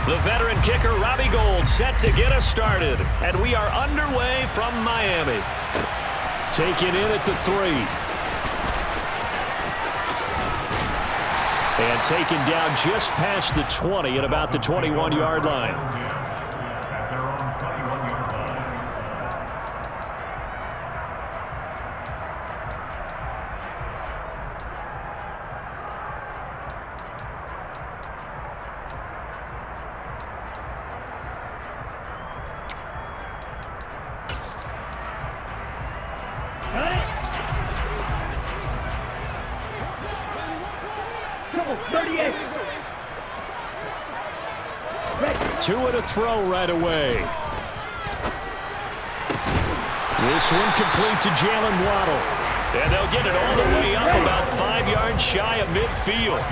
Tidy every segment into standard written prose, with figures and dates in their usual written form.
The veteran kicker, Robbie Gould, set to get us started. And we are underway from Miami. Taken in at the 3. And taken down just past the 20 at about the 21-yard line. Two and a throw right away. This one complete to Jalen Waddle. And they'll get it all the way up about 5 yards shy of midfield.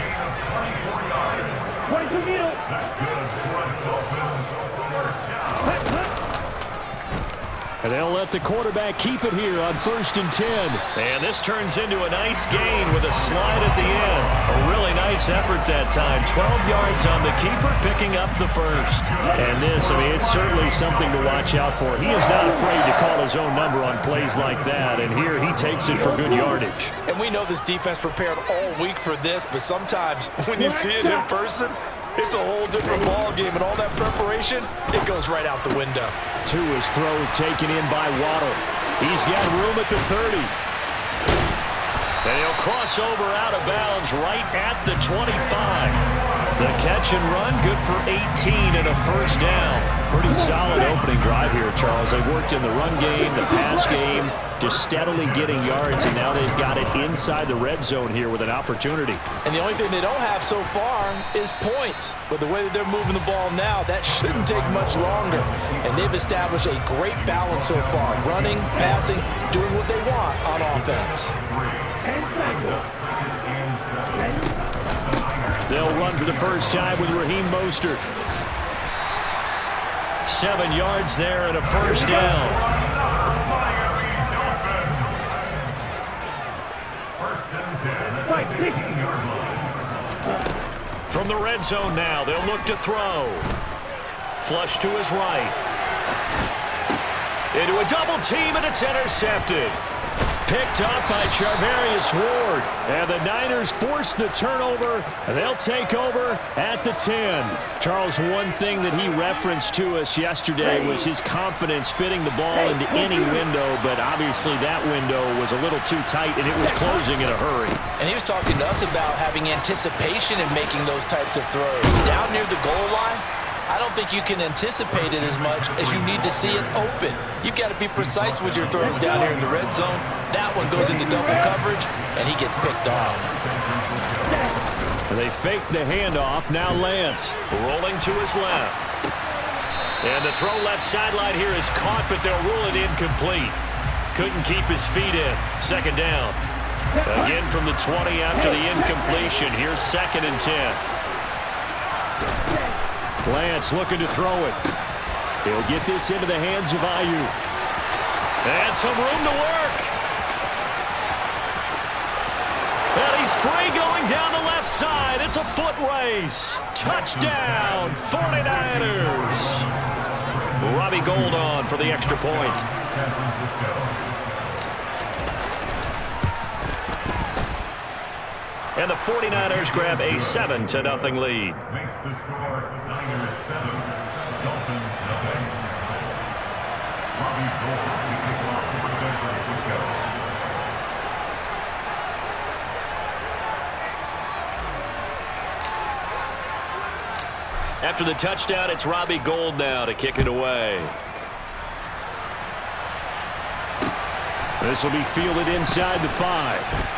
And they'll let the quarterback keep it here on 1st and 10. And this turns into a nice gain with a slide at the end. A really nice effort that time. 12 yards on the keeper, picking up the first. And this, I mean, it's certainly something to watch out for. He is not afraid to call his own number on plays like that. And here he takes it for good yardage. And we know this defense prepared all week for this, but sometimes when you see it in person, it's a whole different ball game, and all that preparation, it goes right out the window. His throw is taken in by Waddle. He's got room at the 30. And he'll cross over out of bounds right at the 25. The catch and run, good for 18 and a first down. Pretty solid opening drive here, Charles. They worked in the run game, the pass game, just steadily getting yards, and now they've got it inside the red zone here with an opportunity. And the only thing they don't have so far is points. But the way that they're moving the ball now, that shouldn't take much longer. And they've established a great balance so far. Running, passing, doing what they want on offense. They'll run for the first time with Raheem Mostert. 7 yards there and a first down. From the red zone now, they'll look to throw. Flush to his right. Into a double team, and it's intercepted. Picked up by Charvarius Ward. And the Niners force the turnover, and they'll take over at the 10. Charles, one thing that he referenced to us yesterday was his confidence fitting the ball into any window, but obviously that window was a little too tight, and it was closing in a hurry. And he was talking to us about having anticipation in making those types of throws. Down near the goal line, I don't think you can anticipate it as much as you need to see it open. You've got to be precise with your throws down here in the red zone. That one goes into double coverage, and he gets picked off. And they fake the handoff. Now Lance rolling to his left. And the throw left sideline here is caught, but they'll rule it incomplete. Couldn't keep his feet in. Second down. Again from the 20 after the incompletion. Here's 2nd and 10. Lance looking to throw it. He'll get this into the hands of Ayuk. And some room to work. And he's free going down the left side. It's a foot race. Touchdown, 49ers. Robbie Gould on for the extra point. And the 49ers grab a 7-0 lead. Makes the score Niners 7, Dolphins 0. Robbie Gould to kick off for San Francisco. After the touchdown, it's Robbie Gould now to kick it away. This will be fielded inside the 5.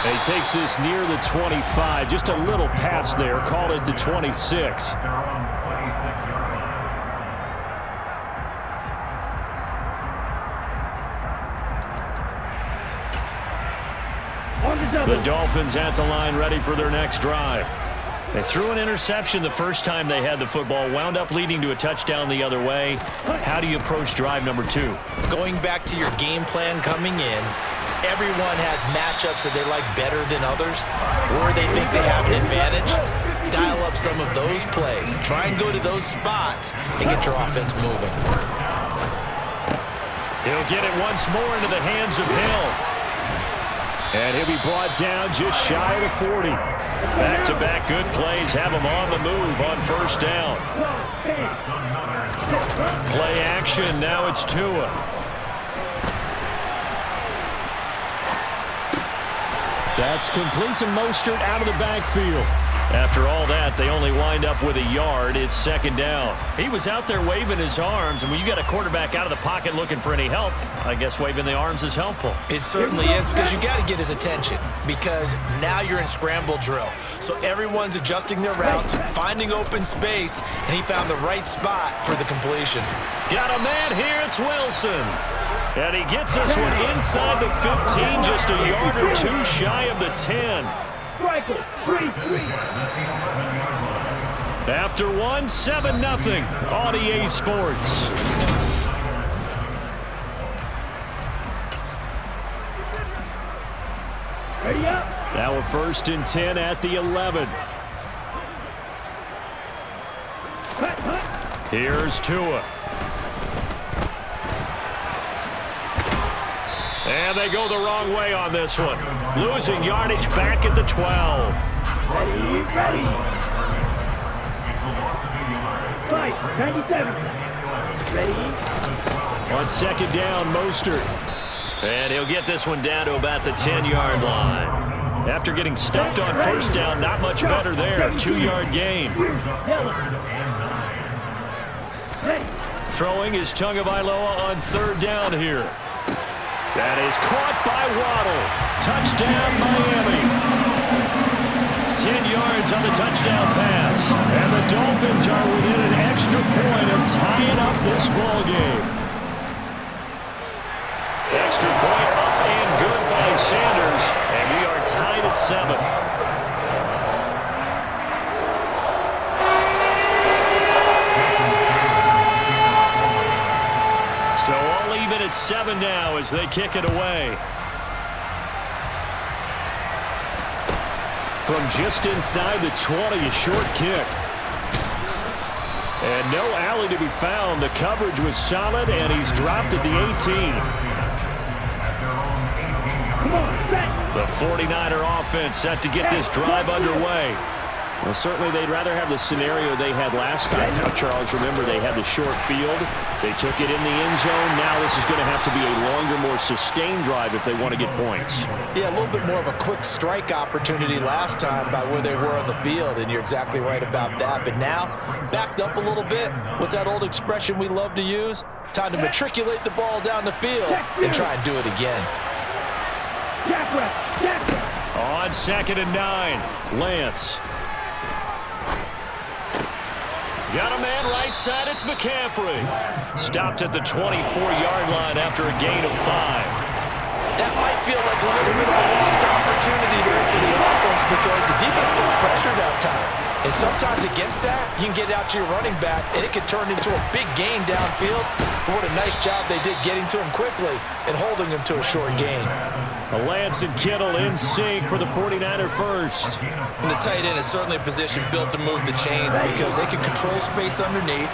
He takes this near the 25. Just a little pass there. Called it the 26. The Dolphins at the line, ready for their next drive. They threw an interception the first time they had the football, wound up leading to a touchdown the other way. How do you approach drive number 2? Going back to your game plan coming in, everyone has matchups that they like better than others, or they think they have an advantage, dial up some of those plays. Try and go to those spots and get your offense moving. He'll get it once more into the hands of Hill. And he'll be brought down just shy of the 40. Back-to-back good plays have him on the move on first down. Play action, now it's Tua. That's complete to Mostert out of the backfield. After all that, they only wind up with a yard. It's second down. He was out there waving his arms, and when you got a quarterback out of the pocket looking for any help, I guess waving the arms is helpful. It certainly is, because you got to get his attention, because now you're in scramble drill. So everyone's adjusting their routes, finding open space, and he found the right spot for the completion. Got a man here, it's Wilson. And he gets this one inside the 15, just a yard or two shy of the 10. After one, 7-0 on EA Sports. Now a 1st and 10 at the 11. Here's Tua. And they go the wrong way on this one. Losing yardage back at the 12. Ready. 97. Ready. On second down, Mostert. And he'll get this one down to about the 10-yard line. After getting stuffed on first down, not much better there. 2-yard gain. Throwing is Tagovailoa on third down here. That is caught by Waddle. Touchdown, Miami. 10 yards on the touchdown pass. And the Dolphins are within an extra point of tying up this ball game. Extra point up and good by Sanders. And we are tied at 7. So all even at 7 now as they kick it away. From just inside the 20, a short kick. And no alley to be found. The coverage was solid, and he's dropped at the 18. The 49er offense set to get this drive underway. Well, certainly they'd rather have the scenario they had last time. Now, Charles, remember, they had the short field. They took it in the end zone. Now this is going to have to be a longer, more sustained drive if they want to get points. Yeah, a little bit more of a quick strike opportunity last time by where they were on the field, and you're exactly right about that. But now, backed up a little bit. What's that old expression we love to use? Time to matriculate the ball down the field and try and do it again. On 2nd and 9, Lance. Got a man right side, it's McCaffrey. Stopped at the 24-yard line after a gain of 5. That might feel like a little bit of a lost opportunity there for the offense because the defense put pressure that time. And sometimes against that, you can get out to your running back, and it can turn into a big gain downfield. But what a nice job they did getting to him quickly and holding him to a short gain. Lance and Kittle in sync for the 49er first. And the tight end is certainly a position built to move the chains because they can control space underneath.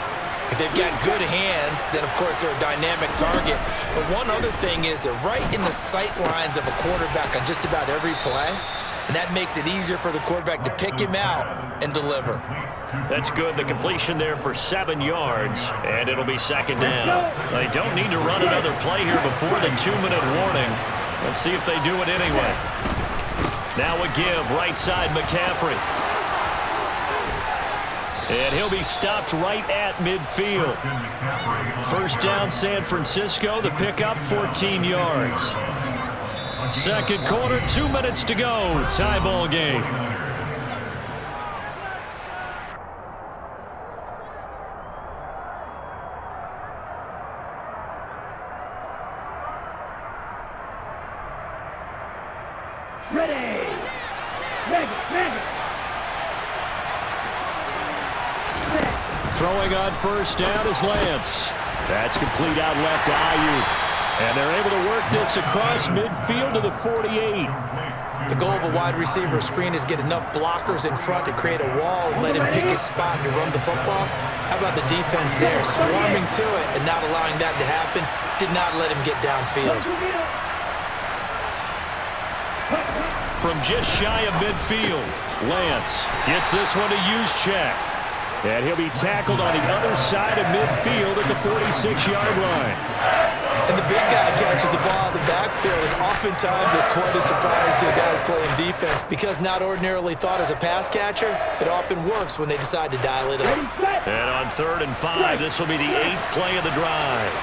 If they've got good hands, then of course they're a dynamic target. But one other thing is they're right in the sight lines of a quarterback on just about every play. And that makes it easier for the quarterback to pick him out and deliver. That's good. The completion there for 7 yards, and it'll be second down. They don't need to run another play here before the 2-minute warning. Let's see if they do it anyway. Now a give, right side McCaffrey. And he'll be stopped right at midfield. First down San Francisco, the pickup 14 yards. Second quarter, 2 minutes to go. Tie ball game. Ready. Maggie. Throwing on first down is Lance. That's complete out left to Ayuk. And they're able to work this across midfield to the 48. The goal of a wide receiver screen is get enough blockers in front to create a wall and let him pick his spot to run the football. How about the defense there, swarming to it and not allowing that to happen? Did not let him get downfield. From just shy of midfield, Lance gets this one to use check. And he'll be tackled on the other side of midfield at the 46-yard line. And the big guy catches the ball out of the backfield, and oftentimes it's quite a surprise to the guys playing defense because not ordinarily thought as a pass catcher, it often works when they decide to dial it up. And on 3rd and 5, this will be the 8th play of the drive.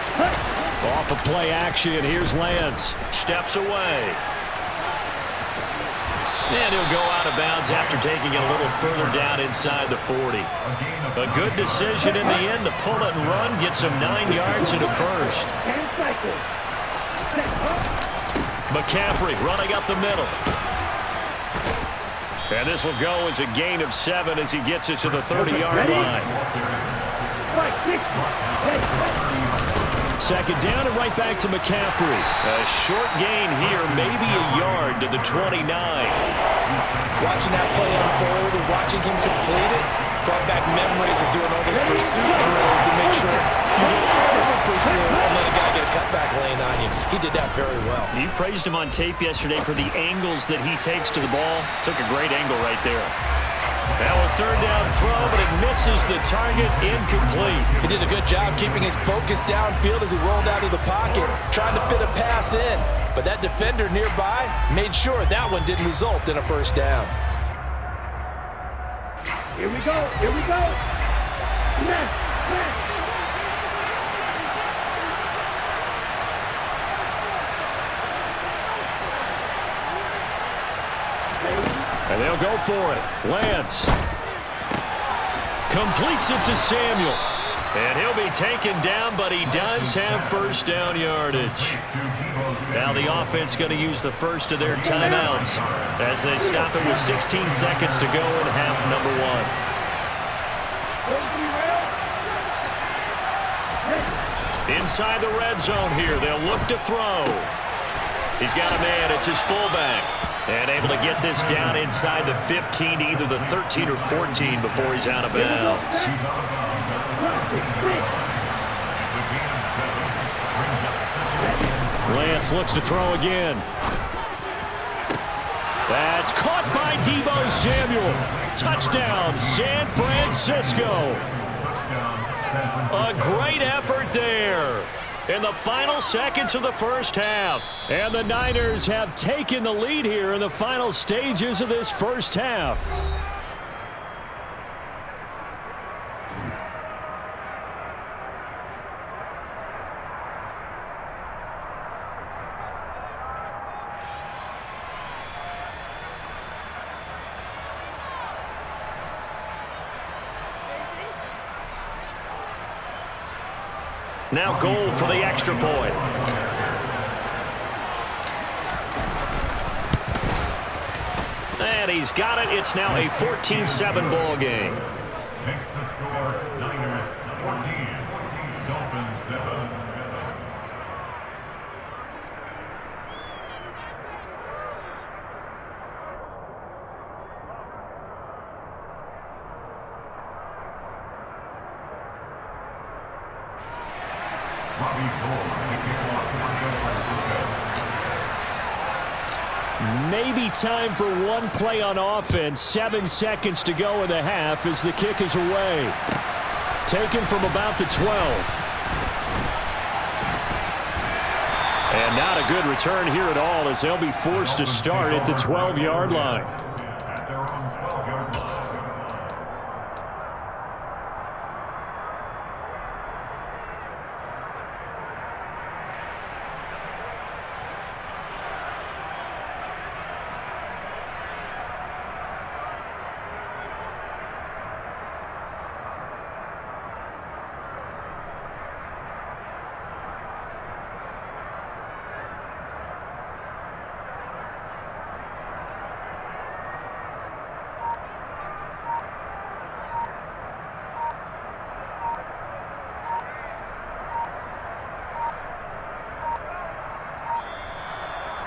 Off of play action, here's Lance. Steps away. And he'll go out of bounds after taking it a little further down inside the 40. A good decision in the end to pull it and run, gets him 9 yards into first. McCaffrey running up the middle. And this will go as a gain of 7 as he gets it to the 30-yard line. Second down and right back to McCaffrey. A short gain here, maybe a yard to the 29. Watching that play unfold and watching him complete it brought back memories of doing all those pursuit drills to make sure you don't over-pursue and let a guy get a cutback lane on you. He did that very well. You praised him on tape yesterday for the angles that he takes to the ball. Took a great angle right there. Now a 3rd down throw, but it misses the target, incomplete. He did a good job keeping his focus downfield as he rolled out of the pocket, trying to fit a pass in. But that defender nearby made sure that one didn't result in a first down. Here we go. Here we go. Left. And they'll go for it. Lance completes it to Samuel. And he'll be taken down, but he does have first down yardage. Now the offense going to use the first of their timeouts as they stop it with 16 seconds to go in half number 1. Inside the red zone here, they'll look to throw. He's got a man, it's his fullback. And able to get this down inside the 15 to either the 13 or 14 before he's out of bounds. Lance looks to throw again. That's caught by Deebo Samuel. Touchdown, San Francisco. A great effort there in the final seconds of the first half. And the Niners have taken the lead here in the final stages of this first half. Now goal for the extra point. And he's got it. It's now a 14-7 ball game. Next to score, Niners 14, Dolphins 7. Maybe time for one play on offense. 7 seconds to go in the half as the kick is away. Taken from about the 12. And not a good return here at all as they'll be forced to start at the 12-yard line. At their own 12-yard line.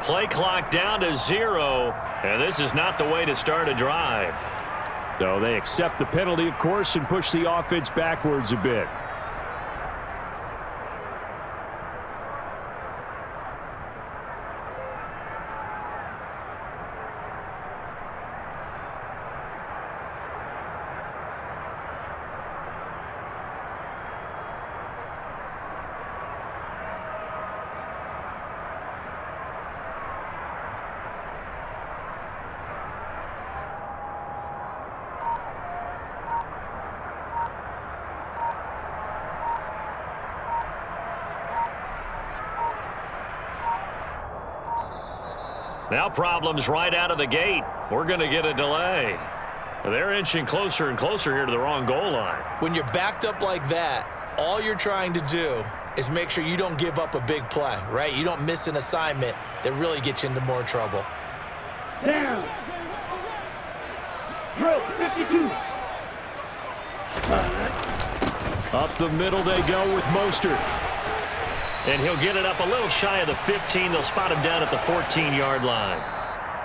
play clock down to 0, and this is not the way to start a drive. So they accept the penalty, of course, and push the offense backwards a bit. Now problems right out of the gate. We're going to get a delay. They're inching closer and closer here to the wrong goal line. When you're backed up like that, all you're trying to do is make sure you don't give up a big play, right? You don't miss an assignment that really gets you into more trouble. Down. Drill 52. Up the middle they go with Mostert. And he'll get it up a little shy of the 15. They'll spot him down at the 14-yard line.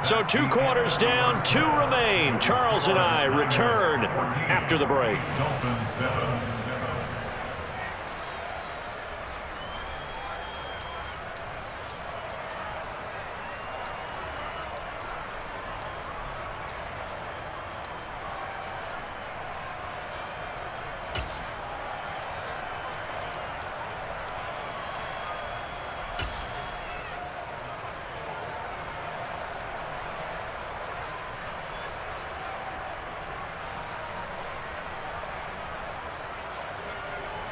So 2 quarters down, 2 remain. Charles and I return after the break. Dolphins 7.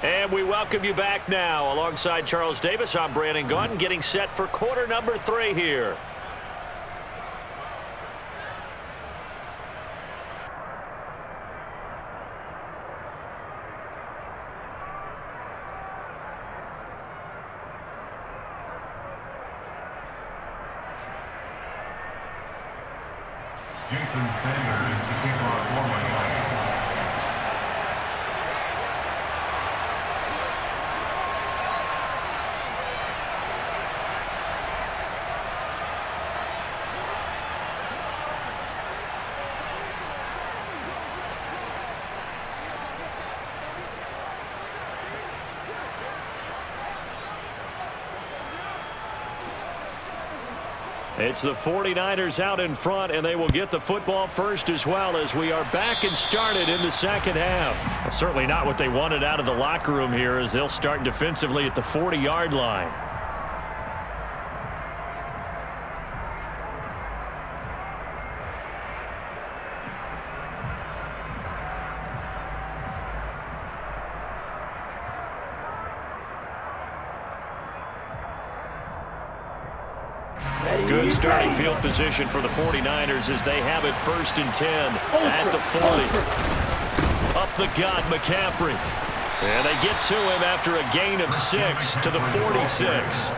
And we welcome you back now. Alongside Charles Davis, I'm Brandon Gaudin, getting set for quarter number 3 here. Jason Sanders to kick off for Miami. It's the 49ers out in front, and they will get the football first as well as we are back and started in the second half. Well, certainly not what they wanted out of the locker room here as they'll start defensively at the 40-yard line. Good starting field position for the 49ers as they have it 1st and 10 at the 40. Up the gut, McCaffrey. And they get to him after a gain of 6 to the 46.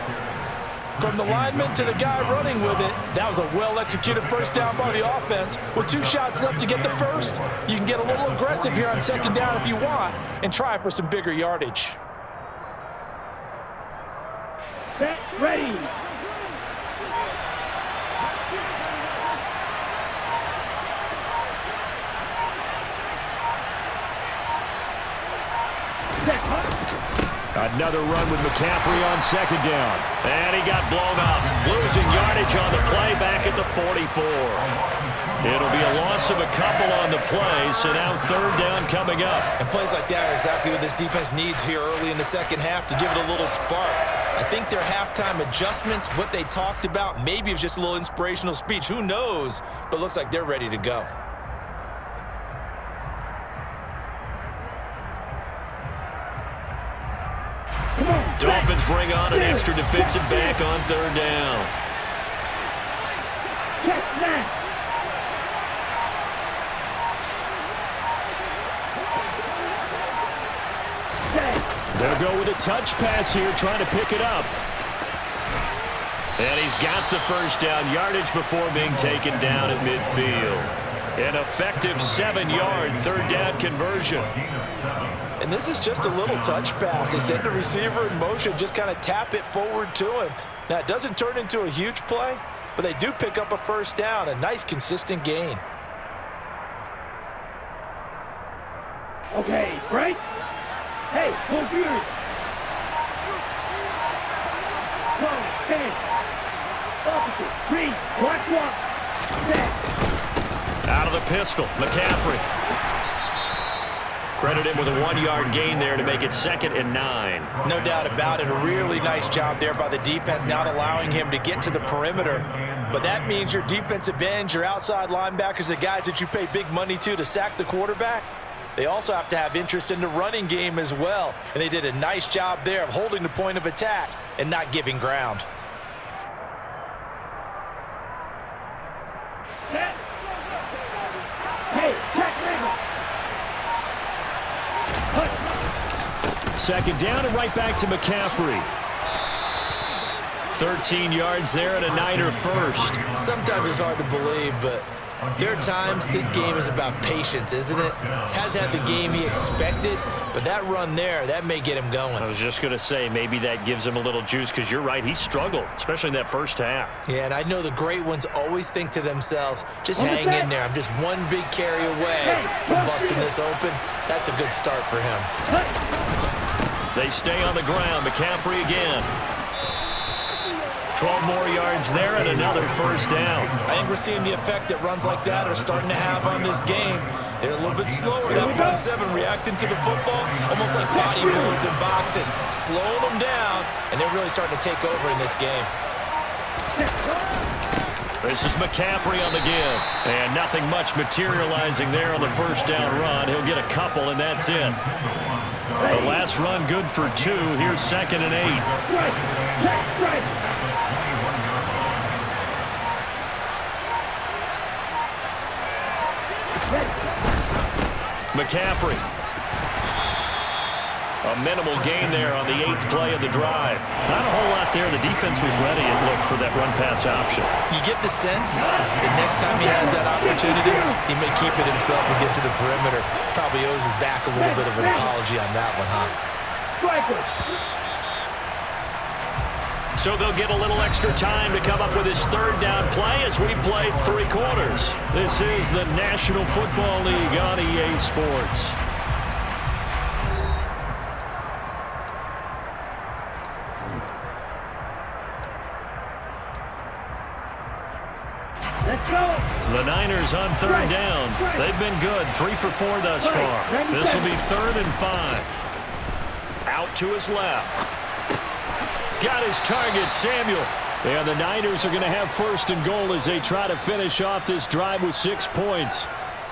From the lineman to the guy running with it, that was a well-executed first down by the offense. With 2 shots left to get the first, you can get a little aggressive here on 2nd down if you want and try for some bigger yardage. Set, ready. Another run with McCaffrey on 2nd down. And he got blown up. Losing yardage on the play back at the 44. It'll be a loss of a couple on the play, so now 3rd down coming up. And plays like that are exactly what this defense needs here early in the second half to give it a little spark. I think their halftime adjustments, what they talked about, maybe it was just a little inspirational speech. Who knows? But it looks like they're ready to go. Dolphins bring on an extra defensive back on 3rd down. Check that. They'll go with a touch pass here, trying to pick it up. And he's got the 1st down yardage before being taken down at midfield. An effective 7-yard third down conversion. And this is just a little touch pass. They send the receiver in motion, just kind of tap it forward to him. Now, it doesn't turn into a huge play, but they do pick up a first down, a nice, consistent gain. Okay, break. Hey, hold yours. Come, 10. Opposite, 3, watch 1. Set. Out of the pistol, McCaffrey. Credit him with a 1-yard gain there to make it 2nd and 9. No doubt about it. A really nice job there by the defense, not allowing him to get to the perimeter. But that means your defensive ends, your outside linebackers, the guys that you pay big money to sack the quarterback, they also have to have interest in the running game as well. And they did a nice job there of holding the point of attack and not giving ground. Set. Hey, check level. 2nd down and right back to McCaffrey. 13 yards there and a Niner first. Sometimes it's hard to believe, but there are times this game is about patience, isn't it? Has had the game he expected, but that run there, that may get him going. I was just going to say, maybe that gives him a little juice, because you're right, he struggled, especially in that first half. Yeah, and I know the great ones always think to themselves, just hang in there. I'm just one big carry away from busting this open. That's a good start for him. They stay on the ground. McCaffrey again. 12 more yards there and another first down. I think we're seeing the effect that runs like that are starting to have on this game. They're a little bit slower. That front 7 reacting to the football, almost like body blows in boxing, slowing them down, and they're really starting to take over in this game. This is McCaffrey on the give. And nothing much materializing there on the first down run. He'll get a couple, and that's it. The last run good for 2. Here's 2nd and 8. McCaffrey. A minimal gain there on the 8th play of the drive. Not a whole lot there. The defense was ready, it looked, for that run-pass option. You get the sense that next time he has that opportunity, he may keep it himself and get to the perimeter. Probably owes his back a little bit of an apology on that one, huh? So they'll get a little extra time to come up with his 3rd down play as we've played 3 quarters. This is the National Football League on EA Sports. Let's go. The Niners on 3rd down. They've been good, 3 for 4 thus far. This will be 3rd and 5. Out to his left. Got his target, Samuel. And the Niners are going to have 1st and goal as they try to finish off this drive with 6 points.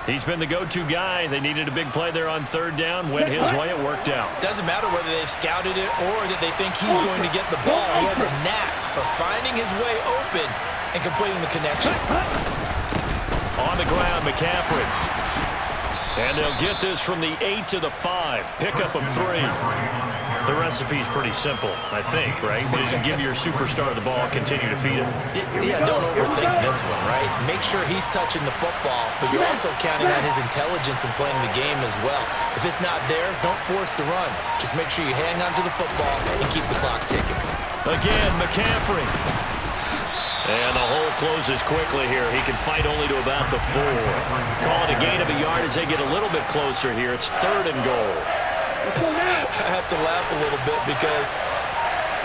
He's been the go-to guy. They needed a big play there on 3rd down. Went his way. It worked out. Doesn't matter whether they've scouted it or that they think he's going to get the ball. He has a knack for finding his way open and completing the connection. On the ground, McCaffrey. And they'll get this from the 8 to the 5. Pickup of 3. The recipe's pretty simple, I think, right? Just give your superstar the ball, continue to feed him. Yeah, don't overthink this one, right? Make sure he's touching the football, but you're also counting on his intelligence in playing the game as well. If it's not there, don't force the run. Just make sure you hang on to the football and keep the clock ticking. Again, McCaffrey. And the hole closes quickly here. He can fight only to about the 4. Call it a gain of a yard as they get a little bit closer here. It's 3rd and goal. I have to laugh a little bit because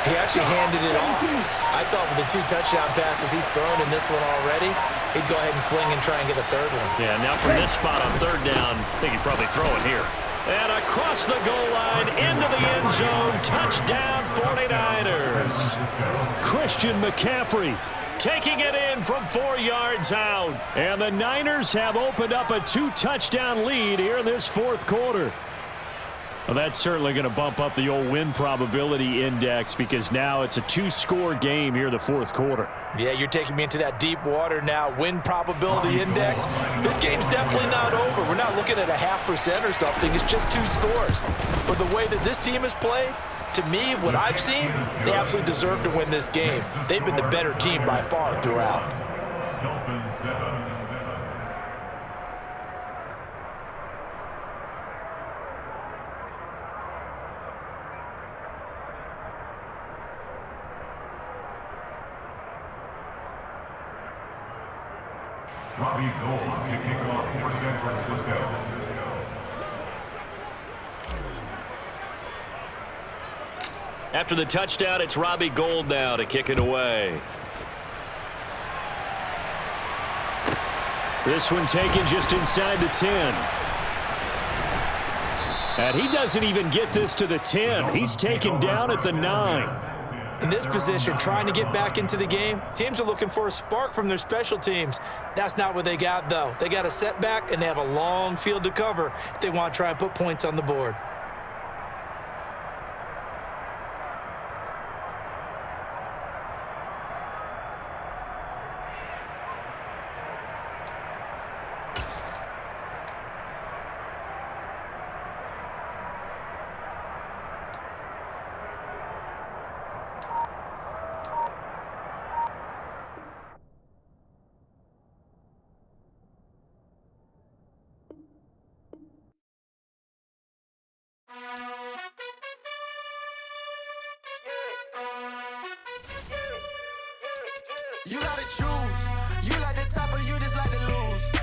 he actually handed it off. I thought with the 2 touchdown passes he's thrown in this one already, he'd go ahead and fling and try and get a 3rd one. Yeah, now from this spot on 3rd down, I think he'd probably throw it here. And across the goal line, into the end zone, touchdown 49ers. Christian McCaffrey taking it in from 4 yards out. And the Niners have opened up a 2-touchdown lead here in this 4th quarter. Well, that's certainly going to bump up the old win probability index because now it's a 2-score game here in the 4th quarter. Yeah, you're taking me into that deep water now. Win probability index. This game's definitely not over. We're not looking at a 0.5% or something. It's just 2 scores. But the way that this team has played, to me, what I've seen, they absolutely deserve to win this game. They've been the better team by far throughout. Dolphins 7. Robbie Gould to kick off for San Francisco. After the touchdown, it's Robbie Gould now to kick it away. This one taken just inside the 10. And he doesn't even get this to the 10. He's taken down at the 9. In this position, trying to get back into the game, teams are looking for a spark from their special teams. That's not what they got, though. They got a setback, and they have a long field to cover if they want to try and put points on the board. You gotta choose. You like the top or you just like to lose.